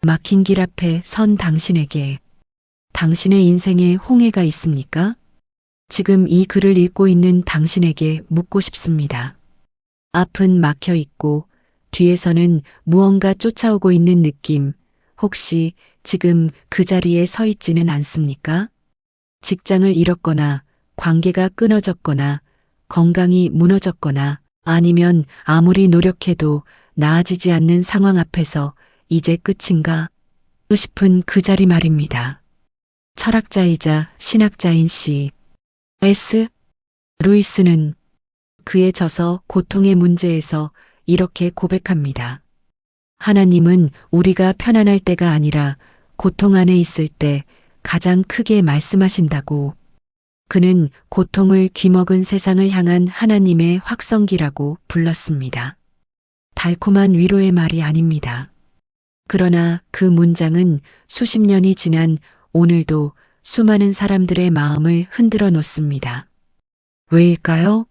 막힌 길 앞에 선 당신에게 당신의 인생에 홍해가 있습니까? 지금 이 글을 읽고 있는 당신에게 묻고 싶습니다. 앞은 막혀 있고 뒤에서는 무언가 쫓아오고 있는 느낌, 혹시 지금 그 자리에 서 있지는 않습니까? 직장을 잃었거나 관계가 끊어졌거나 건강이 무너졌거나 아니면 아무리 노력해도 나아지지 않는 상황 앞에서 이제 끝인가 싶은 그 자리 말입니다. 철학자이자 신학자인 C.S. 루이스는 그의 저서 고통의 문제에서 이렇게 고백합니다. 하나님은 우리가 편안할 때가 아니라 고통 안에 있을 때 가장 크게 말씀하신다고. 그는 고통을 귀먹은 세상을 향한 하나님의 확성기라고 불렀습니다. 달콤한 위로의 말이 아닙니다. 그러나 그 문장은 수십 년이 지난 오늘도 수많은 사람들의 마음을 흔들어 놓습니다. 왜일까요?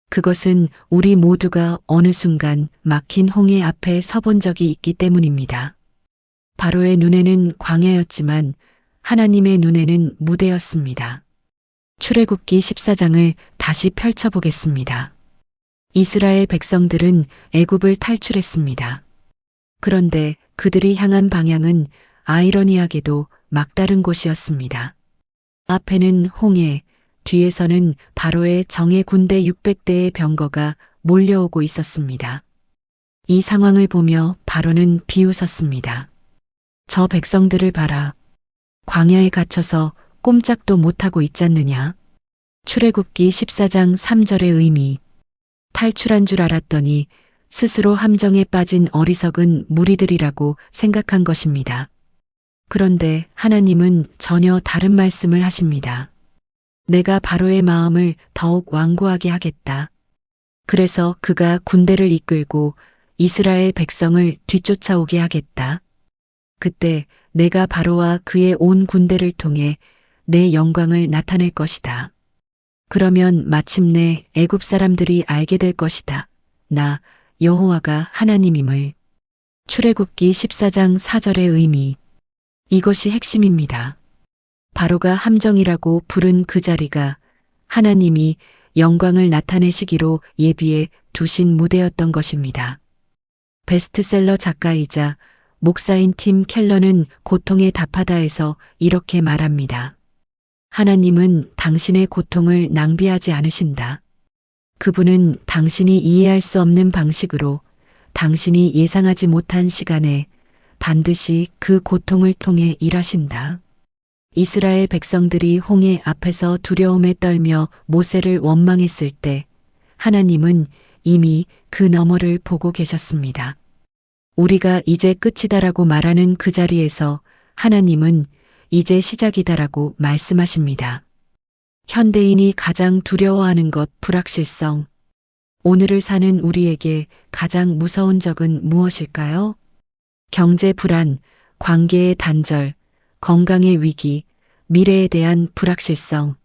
그것은 우리 모두가 어느 순간 막힌 홍해 앞에 서본 적이 있기 때문입니다. 바로의 눈에는 광야였지만 하나님의 눈에는 무대였습니다. 출애굽기 14장을 다시 펼쳐보겠습니다. 이스라엘 백성들은 애굽을 탈출했습니다. 그런데 그들이 향한 방향은 아이러니하게도 막다른 곳이었습니다. 앞에는 홍해, 뒤에서는 바로의 정예 군대 600대의 병거가 몰려오고 있었습니다. 이 상황을 보며 바로는 비웃었습니다. 저 백성들을 봐라. 광야에 갇혀서 꼼짝도 못하고 있잖느냐. 출애굽기 14장 3절의 의미. 탈출한 줄 알았더니 스스로 함정에 빠진 어리석은 무리들이라고 생각한 것입니다. 그런데 하나님은 전혀 다른 말씀을 하십니다. 내가 바로의 마음을 더욱 완고하게 하겠다. 그래서 그가 군대를 이끌고 이스라엘 백성을 뒤쫓아오게 하겠다. 그때 내가 바로와 그의 온 군대를 통해 내 영광을 나타낼 것이다. 그러면 마침내 애굽 사람들이 알게 될 것이다. 나 여호와가 하나님임을. 출애굽기 14장 4절의 의미. 이것이 핵심입니다. 바로가 함정이라고 부른 그 자리가 하나님이 영광을 나타내시기로 예비해 두신 무대였던 것입니다. 베스트셀러 작가이자 목사인 팀 켈러는 고통의 답하다에서 이렇게 말합니다. 하나님은 당신의 고통을 낭비하지 않으신다. 그분은 당신이 이해할 수 없는 방식으로 당신이 예상하지 못한 시간에 반드시 그 고통을 통해 일하신다. 이스라엘 백성들이 홍해 앞에서 두려움에 떨며 모세를 원망했을 때 하나님은 이미 그 너머를 보고 계셨습니다. 우리가 이제 끝이다라고 말하는 그 자리에서 하나님은 이제 시작이다라고 말씀하십니다. 현대인이 가장 두려워하는 것 불확실성. 오늘을 사는 우리에게 가장 무서운 적은 무엇일까요? 경제 불안, 관계의 단절, 건강의 위기, 미래에 대한 불확실성.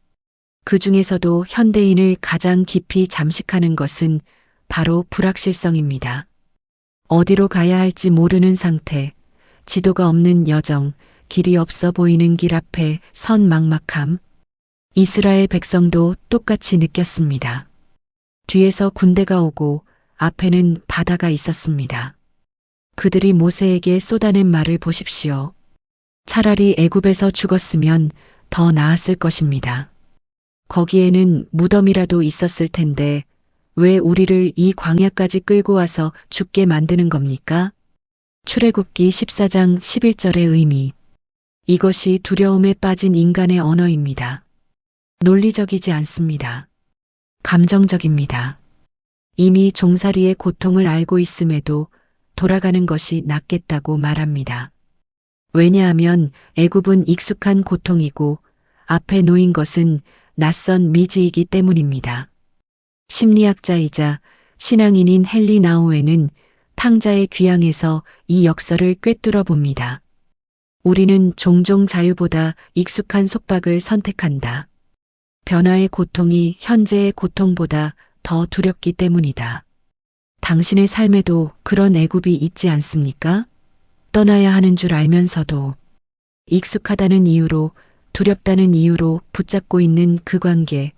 그 중에서도 현대인을 가장 깊이 잠식하는 것은 바로 불확실성입니다. 어디로 가야 할지 모르는 상태, 지도가 없는 여정, 길이 없어 보이는 길 앞에 선 막막함. 이스라엘 백성도 똑같이 느꼈습니다. 뒤에서 군대가 오고 앞에는 바다가 있었습니다. 그들이 모세에게 쏟아낸 말을 보십시오. 차라리 애굽에서 죽었으면 더 나았을 것입니다. 거기에는 무덤이라도 있었을 텐데 왜 우리를 이 광야까지 끌고 와서 죽게 만드는 겁니까? 출애굽기 14장 11절의 의미. 이것이 두려움에 빠진 인간의 언어입니다. 논리적이지 않습니다. 감정적입니다. 이미 종살이의 고통을 알고 있음에도 돌아가는 것이 낫겠다고 말합니다. 왜냐하면 애굽은 익숙한 고통이고 앞에 놓인 것은 낯선 미지이기 때문입니다. 심리학자이자 신앙인인 헨리 나우에는 탕자의 귀향에서 이 역설을 꿰뚫어 봅니다. 우리는 종종 자유보다 익숙한 속박을 선택한다. 변화의 고통이 현재의 고통보다 더 두렵기 때문이다. 당신의 삶에도 그런 애굽이 있지 않습니까? 떠나야 하는 줄 알면서도 익숙하다는 이유로, 두렵다는 이유로 붙잡고 있는 그 관계,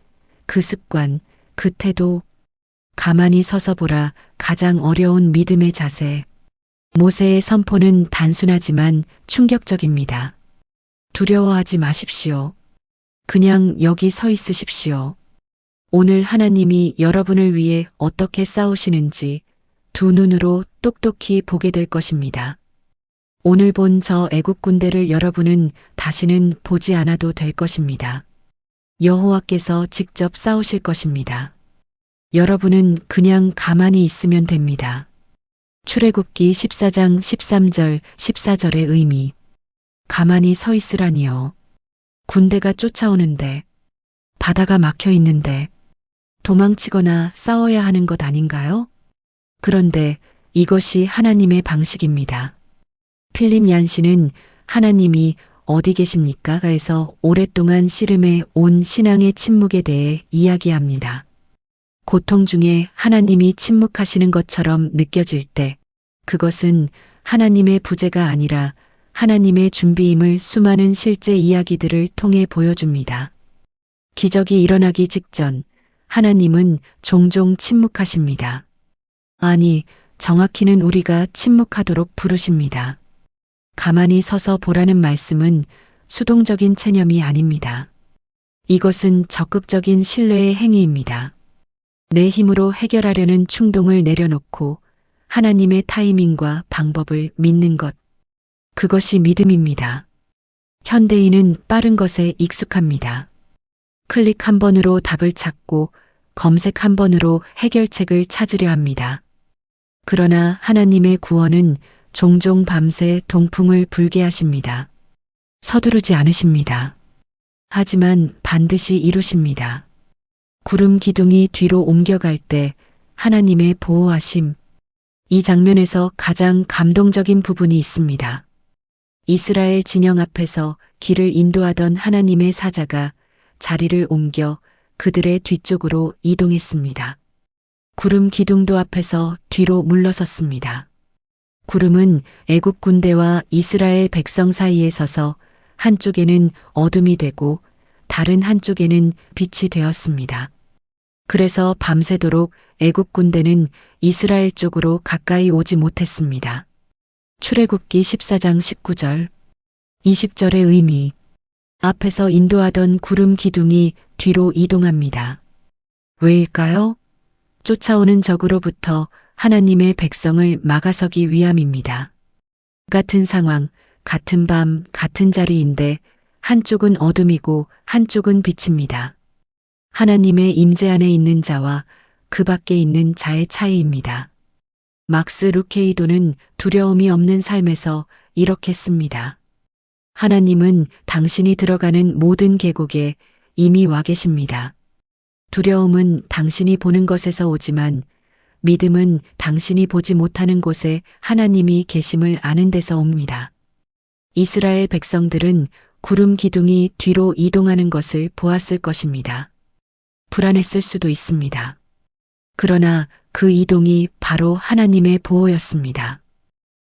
그 습관, 그 태도, 가만히 서서 보라. 가장 어려운 믿음의 자세. 모세의 선포는 단순하지만 충격적입니다. 두려워하지 마십시오. 그냥 여기 서 있으십시오. 오늘 하나님이 여러분을 위해 어떻게 싸우시는지 두 눈으로 똑똑히 보게 될 것입니다. 오늘 본 저 애국 군대를 여러분은 다시는 보지 않아도 될 것입니다. 여호와께서 직접 싸우실 것입니다. 여러분은 그냥 가만히 있으면 됩니다. 출애굽기 14장 13절 14절의 의미. 가만히 서 있으라니요. 군대가 쫓아오는데, 바다가 막혀 있는데, 도망치거나 싸워야 하는 것 아닌가요? 그런데 이것이 하나님의 방식입니다. 필립 얀시는 하나님이 어디 계십니까? 에서 오랫동안 씨름해 온 신앙의 침묵에 대해 이야기합니다. 고통 중에 하나님이 침묵하시는 것처럼 느껴질 때, 그것은 하나님의 부재가 아니라 하나님의 준비임을 수많은 실제 이야기들을 통해 보여줍니다. 기적이 일어나기 직전 하나님은 종종 침묵하십니다. 아니, 정확히는 우리가 침묵하도록 부르십니다. 가만히 서서 보라는 말씀은 수동적인 체념이 아닙니다. 이것은 적극적인 신뢰의 행위입니다. 내 힘으로 해결하려는 충동을 내려놓고 하나님의 타이밍과 방법을 믿는 것. 그것이 믿음입니다. 현대인은 빠른 것에 익숙합니다. 클릭 한 번으로 답을 찾고 검색 한 번으로 해결책을 찾으려 합니다. 그러나 하나님의 구원은 종종 밤새 동풍을 불게 하십니다. 서두르지 않으십니다. 하지만 반드시 이루십니다. 구름 기둥이 뒤로 옮겨갈 때 하나님의 보호하심. 이 장면에서 가장 감동적인 부분이 있습니다. 이스라엘 진영 앞에서 길을 인도하던 하나님의 사자가 자리를 옮겨 그들의 뒤쪽으로 이동했습니다. 구름 기둥도 앞에서 뒤로 물러섰습니다. 구름은 애국 군대와 이스라엘 백성 사이에 서서 한쪽에는 어둠이 되고 다른 한쪽에는 빛이 되었습니다. 그래서 밤새도록 애국 군대는 이스라엘 쪽으로 가까이 오지 못했습니다. 출애굽기 14장 19절, 20절의 의미. 앞에서 인도하던 구름 기둥이 뒤로 이동합니다. 왜일까요? 쫓아오는 적으로부터 하나님의 백성을 막아서기 위함입니다. 같은 상황, 같은 밤, 같은 자리인데 한쪽은 어둠이고 한쪽은 빛입니다. 하나님의 임재 안에 있는 자와 그 밖에 있는 자의 차이입니다. 막스 루케이도는 두려움이 없는 삶에서 이렇게 씁니다. 하나님은 당신이 들어가는 모든 계곡에 이미 와 계십니다. 두려움은 당신이 보는 것에서 오지만 믿음은 당신이 보지 못하는 곳에 하나님이 계심을 아는 데서 옵니다. 이스라엘 백성들은 구름 기둥이 뒤로 이동하는 것을 보았을 것입니다. 불안했을 수도 있습니다. 그러나 그 이동이 바로 하나님의 보호였습니다.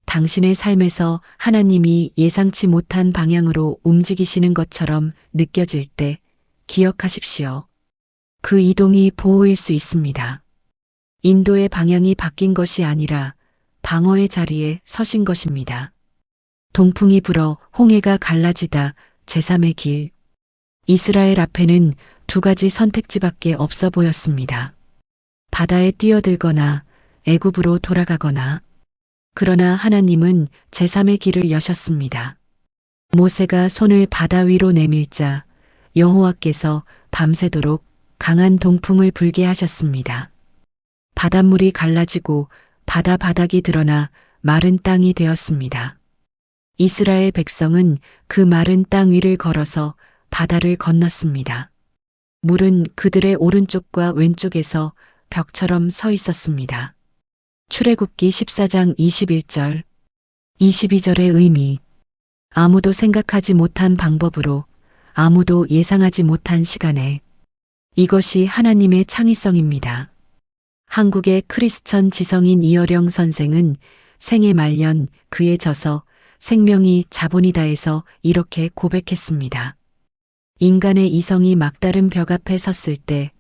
당신의 삶에서 하나님이 예상치 못한 방향으로 움직이시는 것처럼 느껴질 때 기억하십시오. 그 이동이 보호일 수 있습니다. 인도의 방향이 바뀐 것이 아니라 방어의 자리에 서신 것입니다. 동풍이 불어 홍해가 갈라지다 제3의 길. 이스라엘 앞에는 두 가지 선택지밖에 없어 보였습니다. 바다에 뛰어들거나 애굽으로 돌아가거나. 그러나 하나님은 제3의 길을 여셨습니다. 모세가 손을 바다 위로 내밀자 여호와께서 밤새도록 강한 동풍을 불게 하셨습니다. 바닷물이 갈라지고 바다 바닥이 드러나 마른 땅이 되었습니다. 이스라엘 백성은 그 마른 땅 위를 걸어서 바다를 건넜습니다. 물은 그들의 오른쪽과 왼쪽에서 벽처럼 서 있었습니다. 출애굽기 14장 21절, 22절의 의미. 아무도 생각하지 못한 방법으로, 아무도 예상하지 못한 시간에. 이것이 하나님의 창의성입니다. 한국의 크리스천 지성인 이어령 선생은 생애 말년 그에 져서 생명이 자본이다 해서 이렇게 고백했습니다. 인간의 이성이 막다른 벽 앞에 섰을 때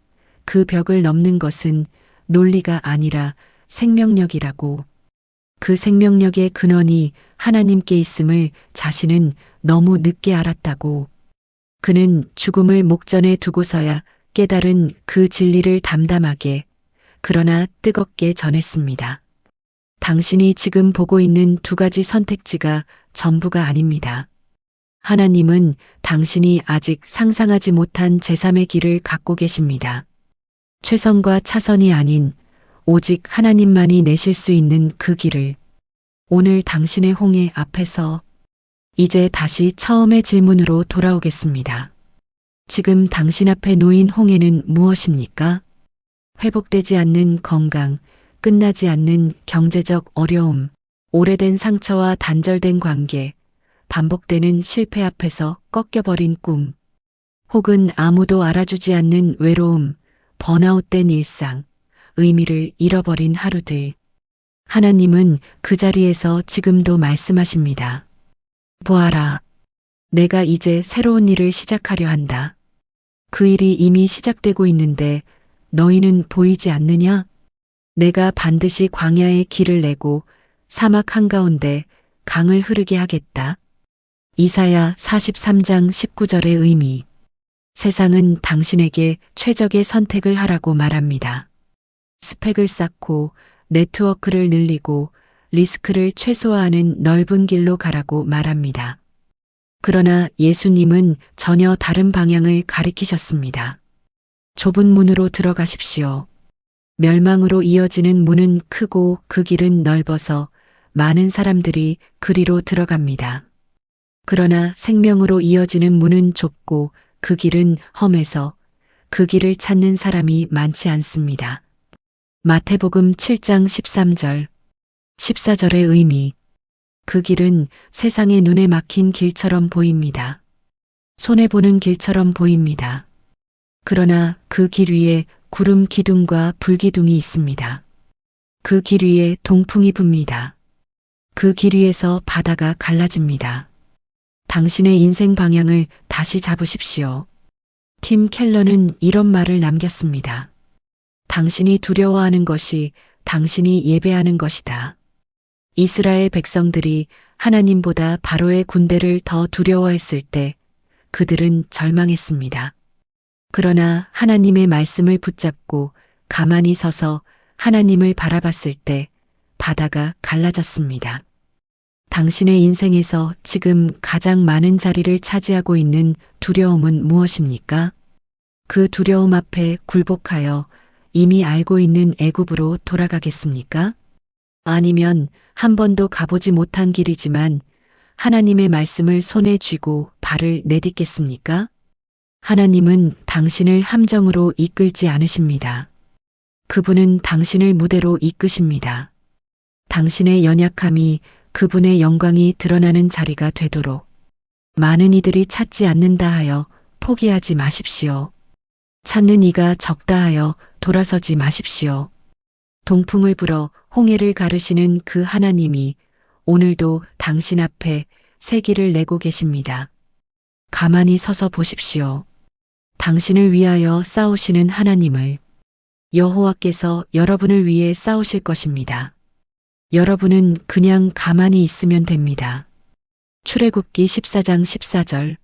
그 벽을 넘는 것은 논리가 아니라 생명력이라고. 그 생명력의 근원이 하나님께 있음을 자신은 너무 늦게 알았다고. 그는 죽음을 목전에 두고서야 깨달은 그 진리를 담담하게 그러나 뜨겁게 전했습니다. 당신이 지금 보고 있는 두 가지 선택지가 전부가 아닙니다. 하나님은 당신이 아직 상상하지 못한 제3의 길을 갖고 계십니다. 최선과 차선이 아닌 오직 하나님만이 내실 수 있는 그 길을. 오늘 당신의 홍해 앞에서 이제 다시 처음의 질문으로 돌아오겠습니다. 지금 당신 앞에 놓인 홍해는 무엇입니까? 회복되지 않는 건강, 끝나지 않는 경제적 어려움, 오래된 상처와 단절된 관계, 반복되는 실패 앞에서 꺾여버린 꿈, 혹은 아무도 알아주지 않는 외로움, 번아웃된 일상, 의미를 잃어버린 하루들. 하나님은 그 자리에서 지금도 말씀하십니다. 보아라. 내가 이제 새로운 일을 시작하려 한다. 그 일이 이미 시작되고 있는데 너희는 보이지 않느냐? 내가 반드시 광야에 길을 내고 사막 한가운데 강을 흐르게 하겠다. 이사야 43장 19절의 의미. 세상은 당신에게 최적의 선택을 하라고 말합니다. 스펙을 쌓고 네트워크를 늘리고 리스크를 최소화하는 넓은 길로 가라고 말합니다. 그러나 예수님은 전혀 다른 방향을 가리키셨습니다. 좁은 문으로 들어가십시오. 멸망으로 이어지는 문은 크고 그 길은 넓어서 많은 사람들이 그리로 들어갑니다. 그러나 생명으로 이어지는 문은 좁고 그 길은 험해서 그 길을 찾는 사람이 많지 않습니다. 마태복음 7장 13절, 14절의 의미. 그 길은 세상의 눈에 막힌 길처럼 보입니다. 손해보는 길처럼 보입니다. 그러나 그 길 위에 구름 기둥과 불기둥이 있습니다. 그 길 위에 동풍이 붑니다. 그 길 위에서 바다가 갈라집니다. 당신의 인생 방향을 다시 잡으십시오. 팀 켈러는 이런 말을 남겼습니다. 당신이 두려워하는 것이 당신이 예배하는 것이다. 이스라엘 백성들이 하나님보다 바로의 군대를 더 두려워했을 때 그들은 절망했습니다. 그러나 하나님의 말씀을 붙잡고 가만히 서서 하나님을 바라봤을 때 바다가 갈라졌습니다. 당신의 인생에서 지금 가장 많은 자리를 차지하고 있는 두려움은 무엇입니까? 그 두려움 앞에 굴복하여 이미 알고 있는 애굽으로 돌아가겠습니까? 아니면 한 번도 가보지 못한 길이지만 하나님의 말씀을 손에 쥐고 발을 내딛겠습니까? 하나님은 당신을 함정으로 이끌지 않으십니다. 그분은 당신을 무대로 이끄십니다. 당신의 연약함이 그분의 영광이 드러나는 자리가 되도록. 많은 이들이 찾지 않는다 하여 포기하지 마십시오. 찾는 이가 적다 하여 돌아서지 마십시오. 동풍을 불어 홍해를 가르시는 그 하나님이 오늘도 당신 앞에 새 길을 내고 계십니다. 가만히 서서 보십시오. 당신을 위하여 싸우시는 하나님을. 여호와께서 여러분을 위해 싸우실 것입니다. 여러분은 그냥 가만히 있으면 됩니다. 출애굽기 14장 14절.